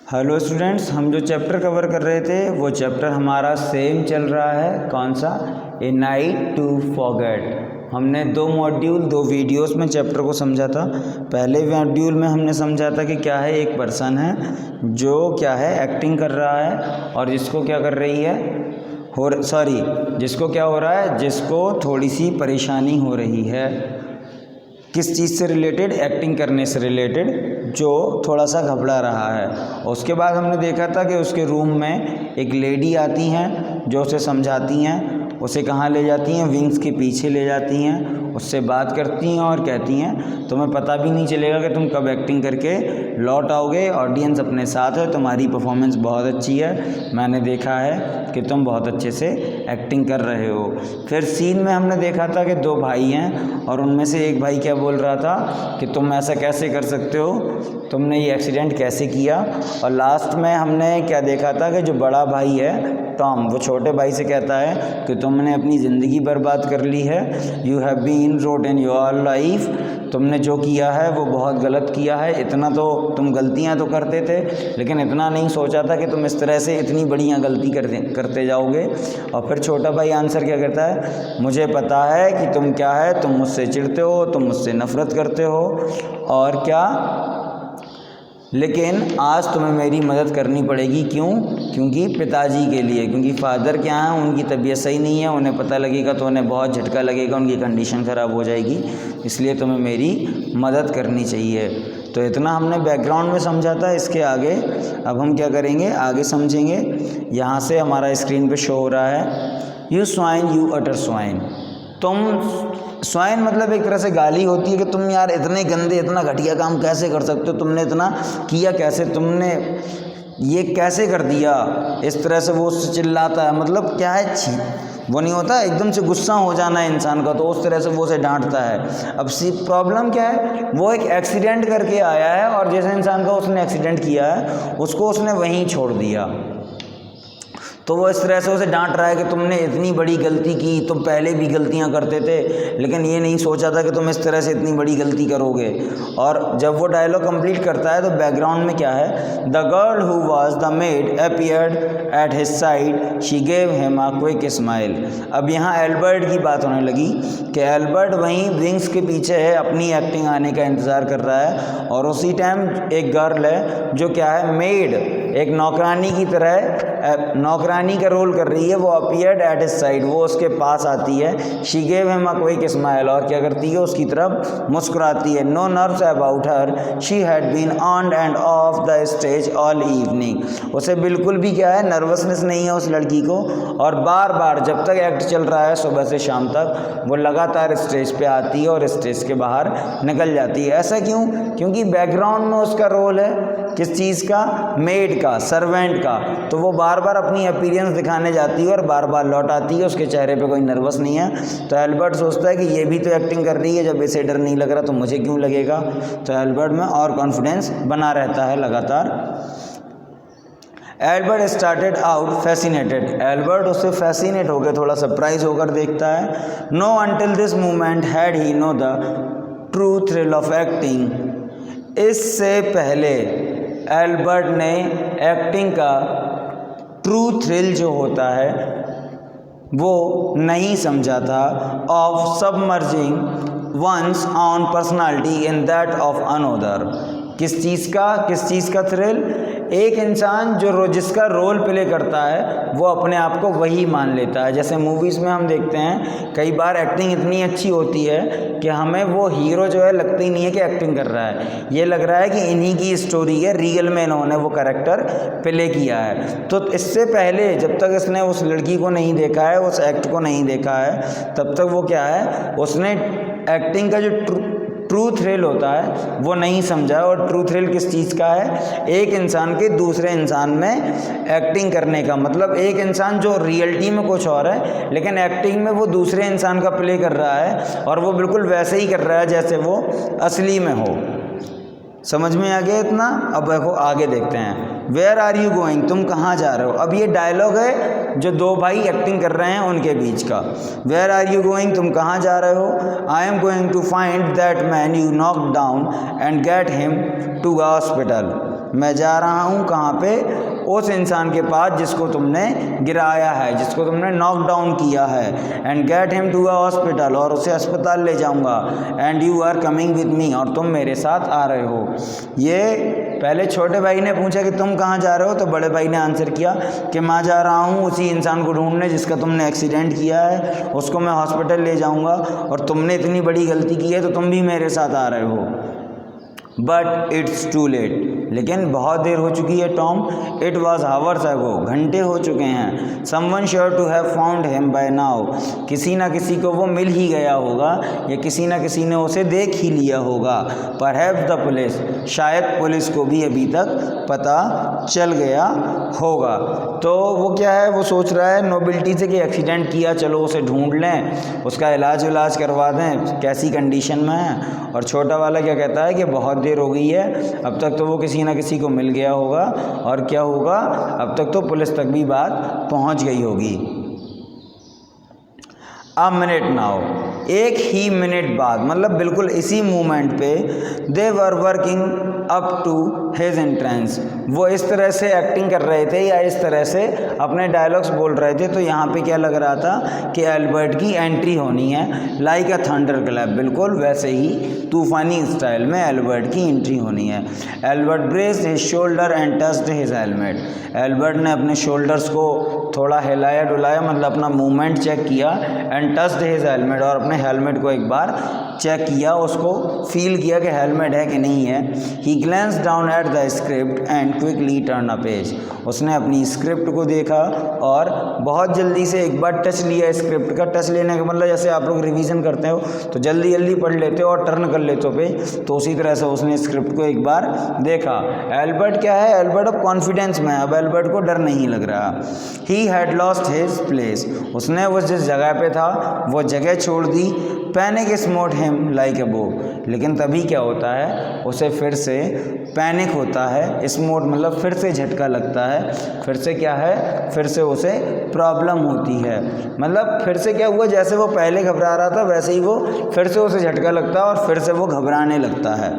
Hello students, हम जो chapter cover कर रहे थे वो चैप्टर हमारा सेम चल रहा है। कौन सा? ए नाइट टू फॉरगेट। हमने दो वीडियोस में चैप्टर को समझा था। पहले मॉड्यूल में हमने समझा था कि क्या है, एक पर्सन है जो क्या है एक्टिंग कर रहा है और जिसको क्या कर रही है जिसको क्या हो रहा है, जिसको थोड़ी सी परेशानी हो रही है। किस चीज़ से रिलेटेड? एक्टिंग करने से रिलेटेड, जो थोड़ा सा घबरा रहा है। उसके बाद हमने देखा था कि उसके रूम में एक लेडी आती हैं जो उसे समझाती हैं। उसे कहाँ ले जाती हैं? विंग्स के पीछे ले जाती हैं, उससे बात करती हैं और कहती हैं तुम्हें पता भी नहीं चलेगा कि तुम कब एक्टिंग करके लौट आओगे। ऑडियंस अपने साथ है, तुम्हारी परफॉर्मेंस बहुत अच्छी है, मैंने देखा है कि तुम बहुत अच्छे से एक्टिंग कर रहे हो। फिर सीन में हमने देखा था कि दो भाई हैं और उनमें से एक भाई क्या बोल रहा था कि तुम ऐसा कैसे कर सकते हो, तुमने ये एक्सीडेंट कैसे किया। और लास्ट में हमने क्या देखा था कि जो बड़ा भाई है टॉम, वो छोटे भाई से कहता है कि तुमने अपनी ज़िंदगी बर्बाद कर ली है। You have been wrote in your life. तुमने जो किया है वो बहुत गलत किया है। इतना तो तुम गलतियां तो करते थे, लेकिन इतना नहीं सोचा था कि तुम इस तरह से इतनी बढ़िया गलती करते जाओगे। और फिर छोटा भाई आंसर क्या करता है? मुझे पता है कि तुम क्या है, तुम मुझसे चिढ़ते हो, तुम मुझसे नफ़रत करते हो और क्या, लेकिन आज तुम्हें मेरी मदद करनी पड़ेगी। क्यों? क्योंकि पिताजी के लिए, क्योंकि फादर क्या हैं, उनकी तबीयत सही नहीं है, उन्हें पता लगेगा तो उन्हें बहुत झटका लगेगा, उनकी कंडीशन ख़राब हो जाएगी, इसलिए तुम्हें मेरी मदद करनी चाहिए। तो इतना हमने बैकग्राउंड में समझा था। इसके आगे अब हम क्या करेंगे, आगे समझेंगे। यहाँ से हमारा स्क्रीन पे शो हो रहा है, you swine you utter swine. तुम, स्वाइन मतलब एक तरह से गाली होती है कि तुम यार इतने गंदे, इतना घटिया काम कैसे कर सकते हो, तुमने इतना किया कैसे, तुमने ये कैसे कर दिया। इस तरह से वो उससे चिल्लाता है, मतलब क्या है, वो नहीं होता एकदम से गुस्सा हो जाना है इंसान का, तो उस तरह से वो उसे डांटता है। अब सी प्रॉब्लम क्या है, वो एक एक्सीडेंट करके आया है और जैसे इंसान का उसने एक्सीडेंट किया है उसको उसने वहीं छोड़ दिया, तो वो इस तरह से उसे डांट रहा है कि तुमने इतनी बड़ी गलती की, तुम पहले भी गलतियां करते थे लेकिन ये नहीं सोचा था कि तुम इस तरह से इतनी बड़ी गलती करोगे। और जब वो डायलॉग कंप्लीट करता है तो बैकग्राउंड में क्या है, the girl who was the made appeared eight his side, she gave him a quick smile. अब यहाँ एल्बर्ट की बात होने लगी कि एल्बर्ट वहीं विंग्स के पीछे है, अपनी एक्टिंग आने का इंतज़ार कर रहा है। और उसी टाइम एक गर्ल है जो क्या है, मेड, एक नौकरानी की तरह, नौकरानी का रोल कर रही है, वो अपीयर्ड एट हिज साइड, वो उसके पास आती है। She gave him a quick smile, और क्या करती है, उसकी तरफ मुस्कुराती है। No nerves about her, she had been on and off the stage all evening. उसे बिल्कुल भी क्या है, नर्वसनेस नहीं है उस लड़की को, और बार बार जब तक एक्ट चल रहा है सुबह से शाम तक, वो लगातार स्टेज पे आती है और स्टेज के बाहर निकल जाती है। ऐसा क्यों? क्योंकि बैकग्राउंड में उसका रोल है किस चीज़ का, मेड का, सर्वेंट का, तो वो बार बार अपनी अपीयरेंस दिखाने जाती है और बार बार लौट आती है, उसके चेहरे पे कोई नर्वस नहीं है। तो एल्बर्ट सोचता है कि ये भी तो एक्टिंग कर रही है, जब इसे डर नहीं लग रहा तो मुझे क्यों लगेगा। तो एल्बर्ट में और कॉन्फिडेंस बना रहता है लगातार। Albert started out fascinated, Albert उससे फैसिनेट हो गया, थोड़ा सरप्राइज होकर देखता है। No until this moment had he know the true thrill of acting. इससे पहले एल्बर्ट ने एक्टिंग का ट्रू थ्रिल जो होता है वो नहीं समझा था, of submerging one's own personality in that of another. किस चीज़ का थ्रिल? एक इंसान जो जिसका रोल प्ले करता है वो अपने आप को वही मान लेता है। जैसे मूवीज़ में हम देखते हैं कई बार एक्टिंग इतनी अच्छी होती है कि हमें वो हीरो जो है लगता ही नहीं है कि एक्टिंग कर रहा है, ये लग रहा है कि इन्हीं की स्टोरी है, रियल में इन्होंने वो कैरेक्टर प्ले किया है। तो इससे पहले जब तक इसने उस लड़की को नहीं देखा है, उस एक्ट को नहीं देखा है, तब तक वो क्या है, उसने एक्टिंग का जो ट्रू थ्रिल होता है वो नहीं समझा। और ट्रू थ्रिल किस चीज़ का है? एक इंसान के दूसरे इंसान में एक्टिंग करने का, मतलब एक इंसान जो रियलिटी में कुछ और है लेकिन एक्टिंग में वो दूसरे इंसान का प्ले कर रहा है और वो बिल्कुल वैसे ही कर रहा है जैसे वो असली में हो। समझ में आ गया इतना? अब देखो आगे देखते हैं। वेयर आर यू गोइंग, तुम कहाँ जा रहे हो। अब ये डायलॉग है जो दो भाई एक्टिंग कर रहे हैं उनके बीच का। वेयर आर यू गोइंग, तुम कहाँ जा रहे हो। I am going to find that man you knock down and get him to hospital. मैं जा रहा हूँ कहाँ पे, उस इंसान के पास जिसको तुमने गिराया है, जिसको तुमने नॉक डाउन किया है। And get him to a hospital, और उसे अस्पताल ले जाऊँगा। And you are coming with me, और तुम मेरे साथ आ रहे हो। ये पहले छोटे भाई ने पूछा कि तुम कहाँ जा रहे हो, तो बड़े भाई ने आंसर किया कि मैं जा रहा हूँ उसी इंसान को ढूंढने जिसका तुमने एक्सीडेंट किया है, उसको मैं हॉस्पिटल ले जाऊँगा, और तुमने इतनी बड़ी गलती की है तो तुम भी मेरे साथ आ रहे हो। बट इट्स टू लेट, लेकिन बहुत देर हो चुकी है Tom. It was hours ago, घंटे हो चुके हैं। Someone sure to have found him by now, किसी ना किसी को वो मिल ही गया होगा, या किसी ना किसी ने उसे देख ही लिया होगा। परहैप्स द पुलिस, शायद पुलिस को भी अभी तक पता चल गया होगा। तो वो क्या है, वो सोच रहा है नोबिलिटी से कि एक्सीडेंट किया, चलो उसे ढूंढ लें, उसका इलाज करवा दें, कैसी कंडीशन में है। और छोटा वाला क्या कहता है कि बहुत देर हो गई है, अब तक तो वो किसी ना किसी को मिल गया होगा, और क्या होगा, अब तक तो पुलिस तक भी बात पहुंच गई होगी। अ मिनट नाउ, एक ही मिनट बाद, मतलब बिल्कुल इसी मोमेंट पे, they were working up to his entrance, वो इस तरह से एक्टिंग कर रहे थे या इस तरह से अपने डायलॉग्स बोल रहे थे। तो यहाँ पे क्या लग रहा था कि एल्बर्ट की एंट्री होनी है, लाइक अ थंडर क्लैप, बिल्कुल वैसे ही तूफानी स्टाइल में एल्बर्ट की एंट्री होनी है। Albert braced his shoulder and touched his helmet, Albert ने अपने शोल्डर्स को थोड़ा हिलाया डुलाया, मतलब अपना मूवमेंट चेक किया। एंड टच्ड हिज हेलमेट, और अपने हेलमेट को एक बार चेक किया, उसको फील किया कि हेलमेट है कि नहीं है। He glance down at the script and quickly turn a page, उसने अपनी स्क्रिप्ट को देखा और बहुत जल्दी से एक बार टच लिया स्क्रिप्ट का। टच लेने का मतलब जैसे आप लोग रिवीजन करते हो तो जल्दी जल्दी पढ़ लेते हो और टर्न कर लेते हो पेज, तो उसी तरह से उसने स्क्रिप्ट को एक बार देखा। एल्बर्ट क्या है, एल्बर्ट अब कॉन्फिडेंस में है, अब एल्बर्ट को डर नहीं लग रहा। He had lost his place, उसने वो जिस जगह पे था वो जगह छोड़ दी। Panic smote him like a blow, लेकिन तभी क्या होता है, उसे फिर से पैनिक होता है। स्मोट मतलब फिर से झटका लगता है, फिर से क्या है, फिर से उसे प्रॉब्लम होती है। मतलब फिर से क्या हुआ, जैसे वो पहले घबरा रहा था वैसे ही वो फिर से उसे झटका लगता है और फिर से वो घबराने लगता है।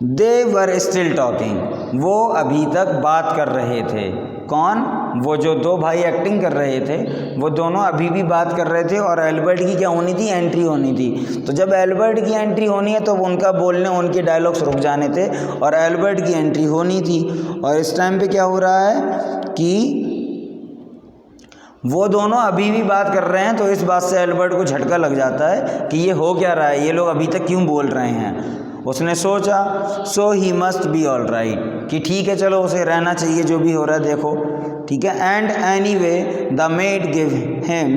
दे वर स्टिल टॉकिंग, वो अभी तक बात कर रहे थे। कौन, वो जो दो भाई एक्टिंग कर रहे थे वो दोनों अभी भी बात कर रहे थे। और एल्बर्ट की क्या होनी थी, एंट्री होनी थी। तो जब एल्बर्ट की एंट्री होनी है तो उनका बोलने, उनके डायलॉग्स रुक जाने थे और एल्बर्ट की एंट्री होनी थी। और इस टाइम पे क्या हो रहा है कि वो दोनों अभी भी बात कर रहे हैं, तो इस बात से एल्बर्ट को झटका लग जाता है कि ये हो क्या रहा है, ये लोग अभी तक क्यों बोल रहे हैं। उसने सोचा so he must be all right, कि ठीक है चलो उसे रहना चाहिए जो भी हो रहा है, देखो ठीक है। And any way the made give him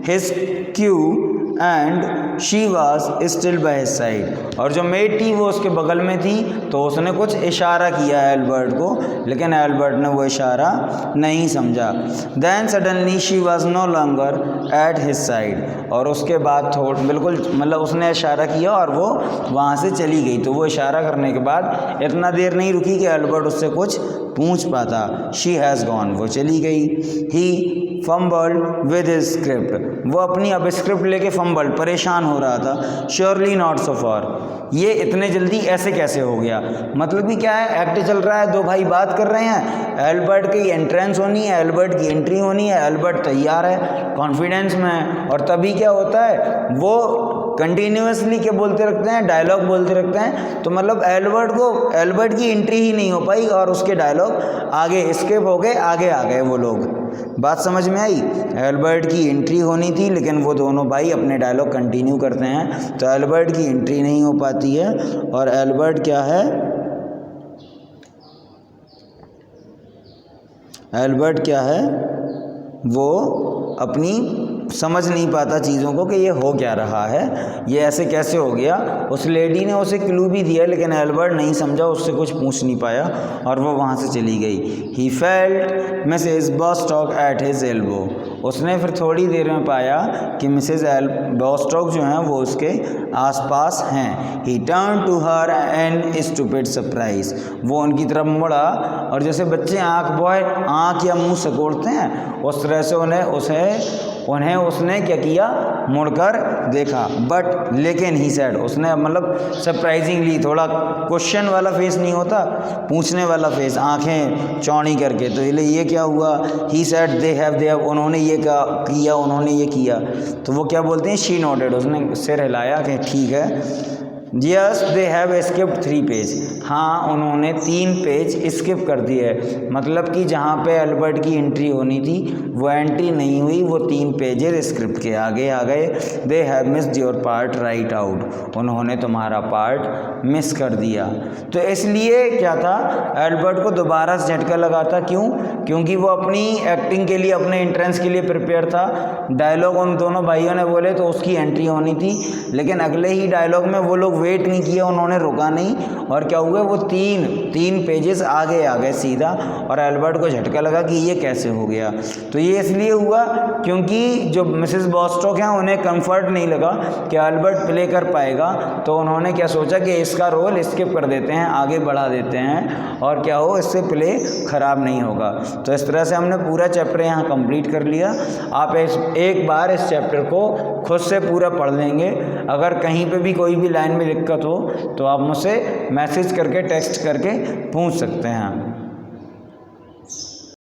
his Q and she was still by his side, और जो मेड थी वो उसके बगल में थी, तो उसने कुछ इशारा किया एल्बर्ट को, लेकिन एल्बर्ट ने वो इशारा नहीं समझा। Then suddenly she was no longer at his side, और उसके बाद बिल्कुल मतलब उसने इशारा किया और वो वहाँ से चली गई। तो वो इशारा करने के बाद इतना देर नहीं रुकी कि एल्बर्ट उससे कुछ पूछ पाता। शी हैज़ गॉन, वो चली गई। ही फम्बल्ड विद हिज स्क्रिप्ट, वो अपनी अब स्क्रिप्ट लेके फम्बल्ड, परेशान हो रहा था। श्योरली नॉट सो फार, ये इतने जल्दी ऐसे कैसे हो गया, मतलब कि क्या है, एक्ट चल रहा है, दो भाई बात कर रहे हैं, एल्बर्ट की एंट्रेंस होनी है, एल्बर्ट की एंट्री होनी है, एल्बर्ट तैयार है, कॉन्फिडेंस में है, और तभी क्या होता है वो कंटिन्यूसली क्या बोलते रखते हैं, डायलॉग बोलते रखते हैं। तो मतलब एल्बर्ट की एंट्री ही नहीं हो पाई और उसके डायलॉग आगे स्किप हो गए, आगे आ गए वो लोग। बात समझ में आई, एल्बर्ट की एंट्री होनी थी लेकिन वो दोनों भाई अपने डायलॉग कंटिन्यू करते हैं, तो एल्बर्ट की एंट्री नहीं हो पाती है। और एल्बर्ट क्या है, एल्बर्ट क्या है, वो अपनी समझ नहीं पाता चीज़ों को कि ये हो क्या रहा है, ये ऐसे कैसे हो गया। उस लेडी ने उसे क्लू भी दिया लेकिन एल्बर्ट नहीं समझा, उससे कुछ पूछ नहीं पाया और वो वहाँ से चली गई। He felt Mrs Bostock at his elbow, उसने फिर थोड़ी देर में पाया कि मिसेस बॉस्टॉक जो हैं वो उसके आसपास हैं। He turn to her and stupid surprise, वो उनकी तरफ मुड़ा और जैसे बच्चे आँख या मुंह सिकोड़ते हैं उस तरह से उन्हें उसने क्या किया, मुड़कर देखा। बट लेकिन ही सेड, उसने मतलब सरप्राइजिंगली, थोड़ा क्वेश्चन वाला फेस नहीं होता, पूछने वाला फेस, आंखें चौड़ी करके, तो ये क्या हुआ, ही सेड दे हैव, उन्होंने ये किया, उन्होंने ये किया। तो वो क्या बोलते हैं, शी नोटेड, उसने सिर हिलाया कि ठीक है। Yes they have skipped 3 page, हाँ उन्होंने 3 पेज स्किप कर दिए, मतलब कि जहाँ पे अल्बर्ट की एंट्री होनी थी वो एंट्री नहीं हुई, वो 3 पेजेस स्क्रिप्ट के आगे आ गए। They have missed your part right out, उन्होंने तुम्हारा पार्ट मिस कर दिया। तो इसलिए क्या था, अल्बर्ट को दोबारा से झटका लगा था। क्यों? क्योंकि वो अपनी एक्टिंग के लिए, अपने एंट्रेंस के लिए प्रिपेयर था। डायलॉग उन दोनों भाइयों ने बोले तो उसकी एंट्री होनी थी, लेकिन अगले ही डायलॉग में वो लोग वेट नहीं किया, उन्होंने रुका नहीं, और क्या हुआ, वो तीन पेजेस आगे आ गए सीधा, और अल्बर्ट को झटका लगा कि ये कैसे हो गया। तो ये इसलिए हुआ क्योंकि जो मिसेस बॉस्टॉक हैं उन्हें कंफर्ट नहीं लगा कि अल्बर्ट प्ले कर पाएगा, तो उन्होंने क्या सोचा कि इसका रोल स्किप कर देते हैं, आगे बढ़ा देते हैं, और क्या हो, इससे प्ले खराब नहीं होगा। तो इस तरह से हमने पूरा चैप्टर यहाँ कंप्लीट कर लिया। आप एक बार इस चैप्टर को खुद से पूरा पढ़ लेंगे। अगर कहीं पे भी कोई भी लाइन में दिक्कत हो तो आप मुझसे मैसेज करके, टेक्स्ट करके पूछ सकते हैं।